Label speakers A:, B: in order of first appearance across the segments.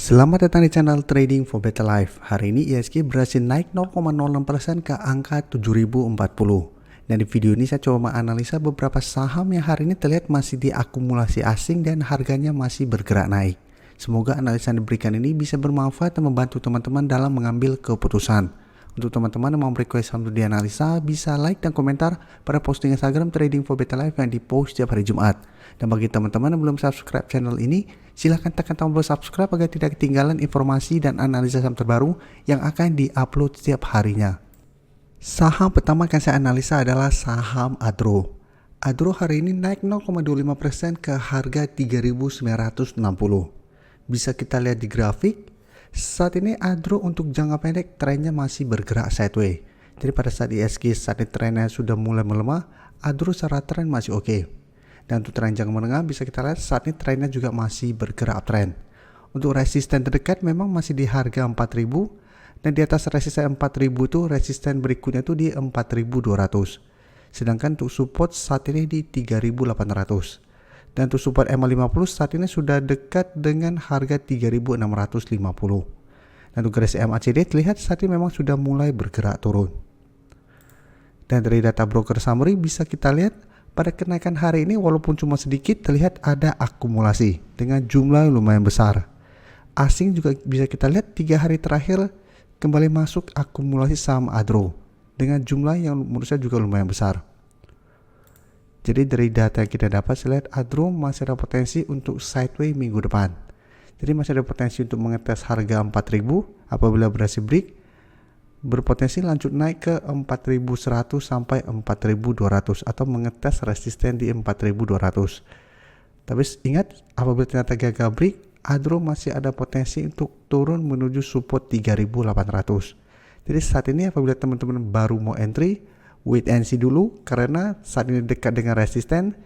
A: Selamat datang di channel Trading for Better Life. Hari ini IHSG berhasil naik 0,06% ke angka 7040. Dan di video ini saya coba menganalisa beberapa saham yang hari ini terlihat masih diakumulasi asing dan harganya masih bergerak naik. Semoga analisa yang diberikan ini bisa bermanfaat dan membantu teman-teman dalam mengambil keputusan. Untuk teman-teman yang mau request saham untuk dianalisa, bisa like dan komentar pada posting Instagram Trading for Better Life yang dipost setiap hari Jumat. Dan bagi teman-teman yang belum subscribe channel ini, silahkan tekan tombol subscribe agar tidak ketinggalan informasi dan analisa saham terbaru yang akan diupload setiap harinya. Saham pertama yang saya analisa adalah saham Adro. Adro hari ini naik 0,25% ke harga 3.960. Bisa kita lihat di grafik. Saat ini Adro untuk jangka pendek trennya masih bergerak sideways. Jadi pada saat IHSG saat ini trennya sudah mulai melemah, Adro secara tren masih oke. Dan untuk tren jangka menengah bisa kita lihat saat ini trennya juga masih bergerak uptrend. Untuk resisten terdekat memang masih di harga 4.000 dan di atas resisten 4.000 itu resisten berikutnya itu di 4.200. Sedangkan untuk support saat ini di 3.800. Dan untuk support MA50 saat ini sudah dekat dengan harga 3.650. Dan untuk garis MACD terlihat saat ini memang sudah mulai bergerak turun. Dan dari data broker summary bisa kita lihat pada kenaikan hari ini walaupun cuma sedikit terlihat ada akumulasi dengan jumlah yang lumayan besar. Asing juga bisa kita lihat 3 hari terakhir kembali masuk akumulasi saham Adro dengan jumlah yang menurut saya juga lumayan besar. Jadi dari data yang kita dapat saya lihat Adro masih ada potensi untuk sideways minggu depan. Jadi masih ada potensi untuk mengetes harga 4.000 apabila berhasil break, berpotensi lanjut naik ke 4.100 sampai 4.200 atau mengetes resisten di 4.200. Tapi ingat apabila ternyata gagal break, Adro masih ada potensi untuk turun menuju support 3.800. Jadi saat ini apabila teman-teman baru mau entry, wait and see dulu karena saat ini dekat dengan resisten.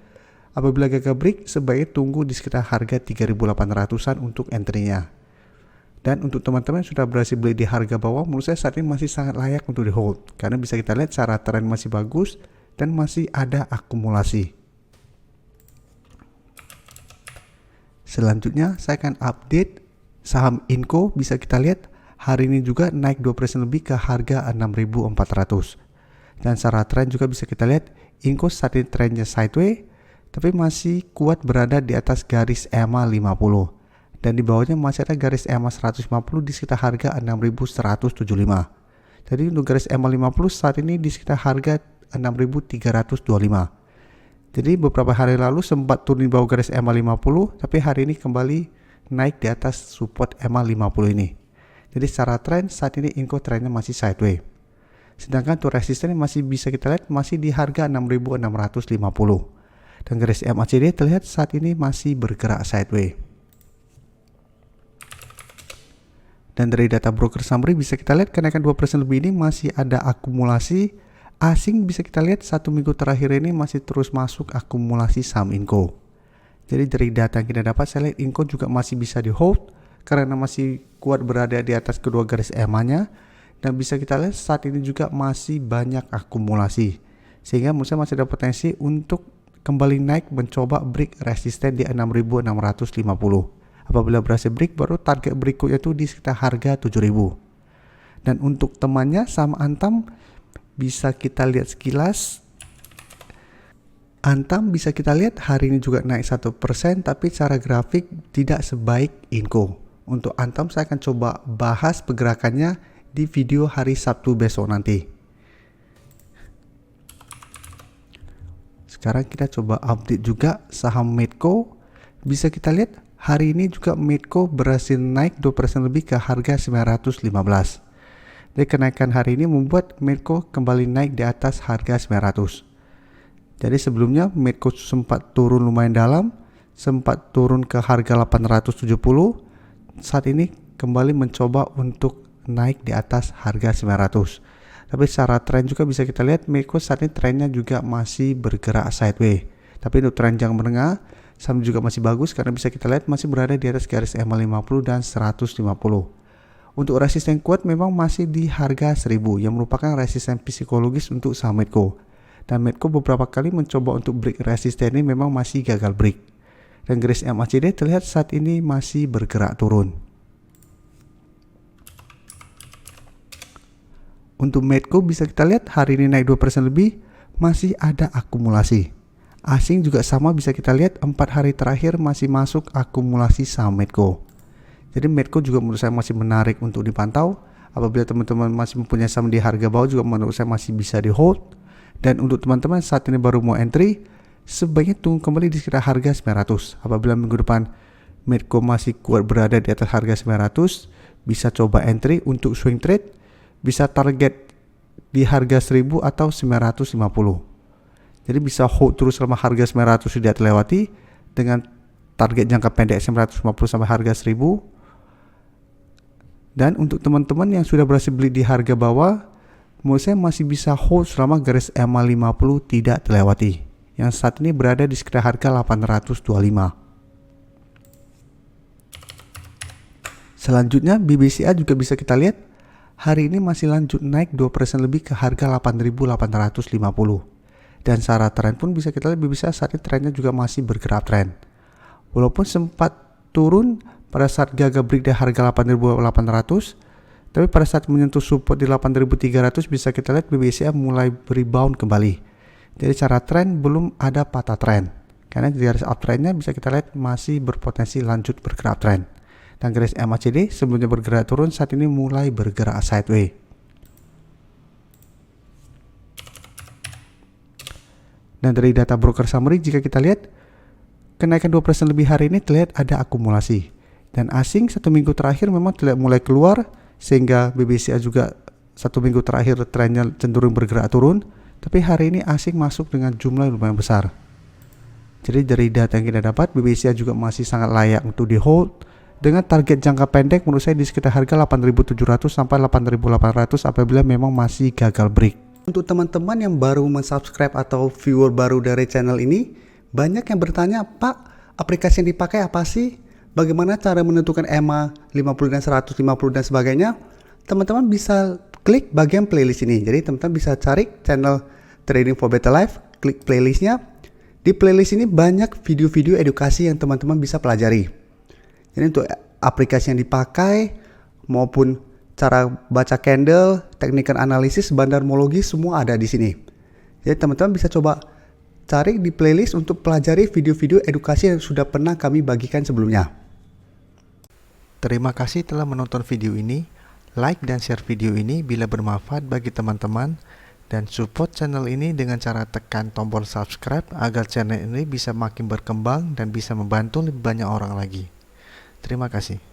A: Apabila gagal break, sebaiknya tunggu di sekitar harga 3.800-an untuk entry-nya. Dan untuk teman-teman yang sudah berhasil beli di harga bawah, menurut saya saat ini masih sangat layak untuk di hold. Karena bisa kita lihat cara tren masih bagus dan masih ada akumulasi. Selanjutnya saya akan update saham Inco. Bisa kita lihat hari ini juga naik 2% lebih ke harga 6.400. Dan secara tren juga bisa kita lihat Inco saat ini trennya sideways tapi masih kuat berada di atas garis EMA 50 dan di bawahnya masih ada garis EMA 150 di sekitar harga 6.175. Jadi untuk garis EMA 50 saat ini di sekitar harga 6.325. Jadi beberapa hari lalu sempat turun di bawah garis EMA 50 tapi hari ini kembali naik di atas support EMA 50 ini. Jadi secara tren saat ini Inco trennya masih sideways. Sedangkan untuk resisten masih bisa kita lihat masih di harga 6.650. Dan garis MACD terlihat saat ini masih bergerak sideways. Dan dari data broker summary bisa kita lihat kenaikan 2% lebih ini masih ada akumulasi. Asing bisa kita lihat 1 minggu terakhir ini masih terus masuk akumulasi saham Inco. Jadi dari data yang kita dapat saya lihat Inco juga masih bisa di hold karena masih kuat berada di atas kedua garis EMA-nya. Dan bisa kita lihat saat ini juga masih banyak akumulasi. Sehingga menurut saya masih ada potensi untuk kembali naik mencoba break resisten di 6.650. Apabila berhasil break baru target berikutnya itu di sekitar harga 7.000. Dan untuk temannya saham Antam bisa kita lihat sekilas. Antam bisa kita lihat hari ini juga naik 1% tapi secara grafik tidak sebaik Inco. Untuk Antam saya akan coba bahas pergerakannya di video hari Sabtu besok nanti. Sekarang kita coba update juga saham Medco. Bisa kita lihat hari ini juga Medco berhasil naik 2% lebih ke harga 915. Jadi kenaikan hari ini membuat Medco kembali naik di atas harga 900. Jadi sebelumnya Medco sempat turun lumayan dalam, sempat turun ke harga 870. Saat ini kembali mencoba untuk naik di atas harga 900. Tapi secara tren juga bisa kita lihat Medco saat ini trennya juga masih bergerak sideways. Tapi untuk tren jangka menengah saham juga masih bagus karena bisa kita lihat masih berada di atas garis EMA 50 dan 150. Untuk resisten kuat memang masih di harga 1000 yang merupakan resisten psikologis untuk saham Medco. Dan Medco beberapa kali mencoba untuk break resisten ini memang masih gagal break. Dan garis MACD terlihat saat ini masih bergerak turun. Untuk Medco bisa kita lihat hari ini naik 2% lebih, masih ada akumulasi. Asing juga sama, bisa kita lihat 4 hari terakhir masih masuk akumulasi saham Medco. Jadi Medco juga menurut saya masih menarik untuk dipantau. Apabila teman-teman masih mempunyai saham di harga bawah juga menurut saya masih bisa di hold. Dan untuk teman-teman saat ini baru mau entry, sebaiknya tunggu kembali di sekitar harga 900. Apabila minggu depan Medco masih kuat berada di atas harga 900, bisa coba entry untuk swing trade. Bisa target di harga 1000 atau 950. Jadi bisa hold terus selama harga 900 tidak terlewati, dengan target jangka pendek 950 sampai harga 1000. Dan untuk teman-teman yang sudah berhasil beli di harga bawah, menurut saya masih bisa hold selama garis EMA 50 tidak terlewati, yang saat ini berada di sekitar harga 825. Selanjutnya BBCA juga bisa kita lihat hari ini masih lanjut naik 2% lebih ke harga 8.850. Dan secara tren pun bisa kita lihat BBCA saat ini trennya juga masih bergerak tren. Walaupun sempat turun pada saat gagal break di harga 8.800, tapi pada saat menyentuh support di 8.300 bisa kita lihat BBCA mulai rebound kembali. Jadi secara tren belum ada patah tren. Karena di garis uptrendnya bisa kita lihat masih berpotensi lanjut bergerak tren. Dan garis MACD sebelumnya bergerak turun, saat ini mulai bergerak sideways. Dan dari data broker summary jika kita lihat, kenaikan 2% lebih hari ini terlihat ada akumulasi. Dan asing satu minggu terakhir memang terlihat mulai keluar, sehingga BBCA juga satu minggu terakhir trennya cenderung bergerak turun. Tapi hari ini asing masuk dengan jumlah yang lumayan besar. Jadi dari data yang kita dapat, BBCA juga masih sangat layak untuk di hold. Dengan target jangka pendek menurut saya di sekitar harga 8.700 sampai 8.800 apabila memang masih gagal break. Untuk teman-teman yang baru mensubscribe atau viewer baru dari channel ini, banyak yang bertanya, Pak, aplikasi yang dipakai apa sih? Bagaimana cara menentukan EMA 50 dan 150 dan sebagainya? Teman-teman bisa klik bagian playlist ini. Jadi teman-teman bisa cari channel Trading for Better Life, klik playlistnya. Di playlist ini banyak video-video edukasi yang teman-teman bisa pelajari. Jadi untuk aplikasi yang dipakai maupun cara baca candle, teknik analisis, bandarmologi semua ada di sini. Jadi teman-teman bisa coba cari di playlist untuk pelajari video-video edukasi yang sudah pernah kami bagikan sebelumnya. Terima kasih telah menonton video ini. Like dan share video ini bila bermanfaat bagi teman-teman, dan support channel ini dengan cara tekan tombol subscribe agar channel ini bisa makin berkembang dan bisa membantu lebih banyak orang lagi. Terima kasih.